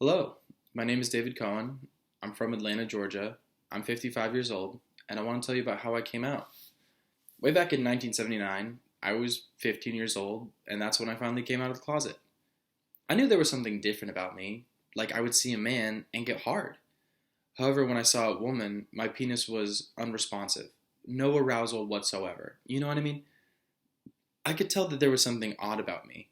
Hello, my name is David Cohen. I'm from Atlanta, Georgia. I'm 55 years old, and I want to tell you about how I came out. Way back in 1979, I was 15 years old, and that's when I finally came out of the closet. I knew there was something different about me, like I would see a man and get hard. However, when I saw a woman, my penis was unresponsive. No arousal whatsoever. You know what I mean? I could tell that there was something odd about me.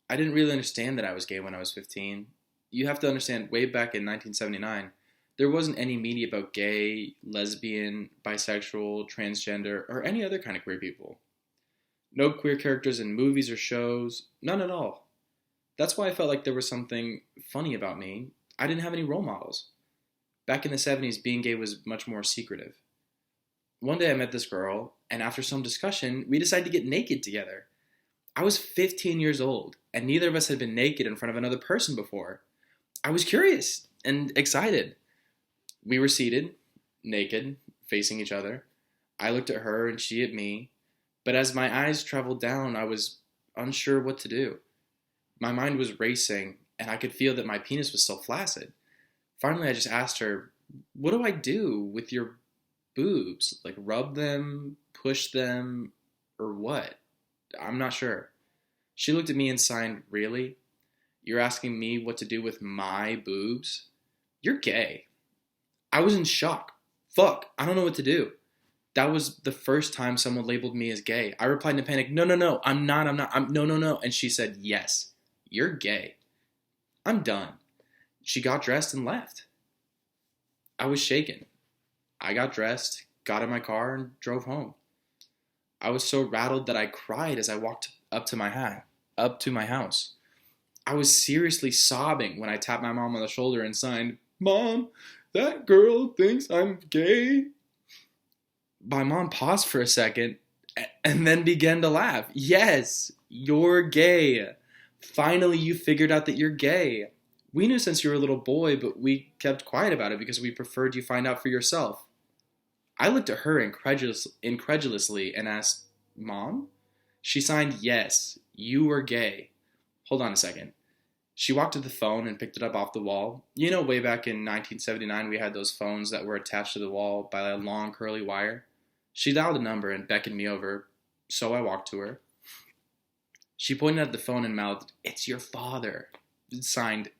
I didn't really understand that I was gay when I was 15. You have to understand, way back in 1979, there wasn't any media about gay, lesbian, bisexual, transgender, or any other kind of queer people. No queer characters in movies or shows, none at all. That's why I felt like there was something funny about me. I didn't have any role models. Back in the 70s, being gay was much more secretive. One day I met this girl, and after some discussion, we decided to get naked together. I was 15 years old, and neither of us had been naked in front of another person before. I was curious and excited. We were seated, naked, facing each other. I looked at her and she at me, but as my eyes traveled down, I was unsure what to do. My mind was racing, and I could feel that my penis was still flaccid. Finally, I just asked her, "What do I do with your boobs? Like, rub them, push them, or what? I'm not sure." She looked at me and signed, "Really? You're asking me what to do with my boobs? You're gay." I was in shock. Fuck, I don't know what to do. That was the first time someone labeled me as gay. I replied in a panic, "No, no, no, I'm not, no, no, no." And she said, "Yes, you're gay. I'm done." She got dressed and left. I was shaken. I got dressed, got in my car, and drove home. I was so rattled that I cried as I walked up to my house. I was seriously sobbing when I tapped my mom on the shoulder and signed, "Mom, that girl thinks I'm gay." My mom paused for a second and then began to laugh. "Yes, you're gay. Finally, you figured out that you're gay. We knew since you were a little boy, but we kept quiet about it because we preferred you find out for yourself." I looked at her incredulously and asked, "Mom?" She signed, "Yes, you were gay." Hold on a second. She walked to the phone and picked it up off the wall. You know, way back in 1979, we had those phones that were attached to the wall by a long curly wire. She dialed a number and beckoned me over, so I walked to her. She pointed at the phone and mouthed, "It's your father." Signed,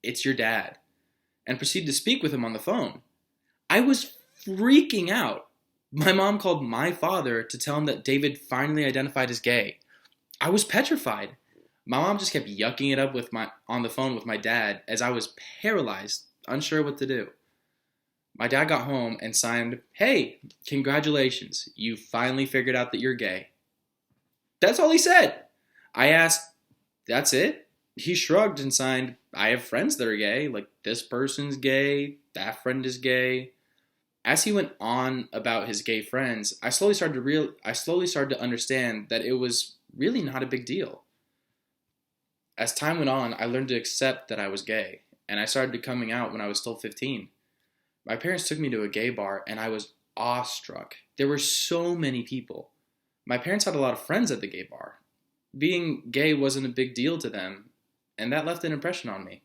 "It's your dad," and proceeded to speak with him on the phone. I was freaking out. My mom called my father to tell him that David finally identified as gay. I was petrified. My mom just kept yucking it up on the phone with my dad as I was paralyzed, unsure what to do. My dad got home and signed, "Hey, congratulations, you finally figured out that you're gay." That's all he said. I asked, "That's it?" He shrugged and signed, "I have friends that are gay, like this person's gay, that friend is gay." As he went on about his gay friends, I slowly started to understand that it was really not a big deal. As time went on, I learned to accept that I was gay, and I started coming out when I was still 15. My parents took me to a gay bar, and I was awestruck. There were so many people. My parents had a lot of friends at the gay bar. Being gay wasn't a big deal to them, and that left an impression on me.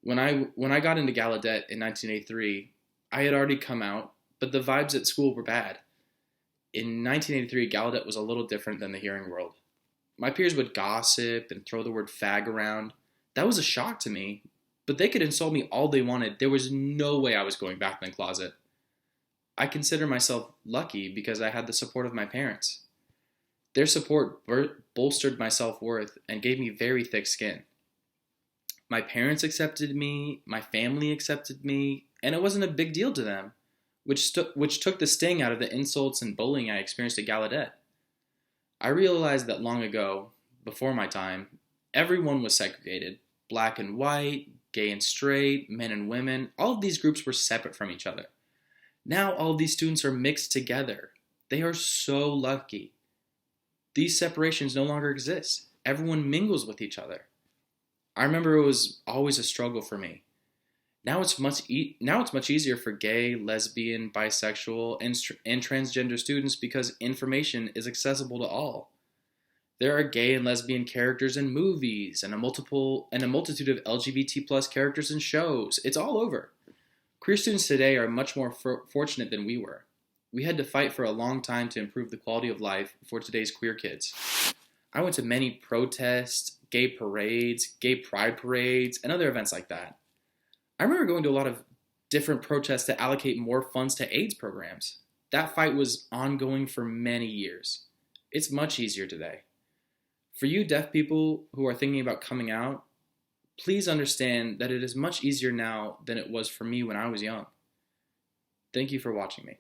When I got into Gallaudet in 1983, I had already come out, but the vibes at school were bad. In 1983, Gallaudet was a little different than the Hearing world. My peers would gossip and throw the word fag around. That was a shock to me, but they could insult me all they wanted. There was no way I was going back in the closet. I consider myself lucky because I had the support of my parents. Their support bolstered my self-worth and gave me very thick skin. My parents accepted me, my family accepted me, and it wasn't a big deal to them, which took the sting out of the insults and bullying I experienced at Gallaudet. I realized that long ago, before my time, everyone was segregated. Black and white, gay and straight, men and women, all of these groups were separate from each other. Now all of these students are mixed together. They are so lucky. These separations no longer exist. Everyone mingles with each other. I remember it was always a struggle for me. Now it's much easier for gay, lesbian, bisexual, and transgender students because information is accessible to all. There are gay and lesbian characters in movies and a multitude of LGBT plus characters in shows. It's all over. Queer students today are much more fortunate than we were. We had to fight for a long time to improve the quality of life for today's queer kids. I went to many protests, gay parades, gay pride parades, and other events like that. I remember going to a lot of different protests to allocate more funds to AIDS programs. That fight was ongoing for many years. It's much easier today. For you deaf people who are thinking about coming out, please understand that it is much easier now than it was for me when I was young. Thank you for watching me.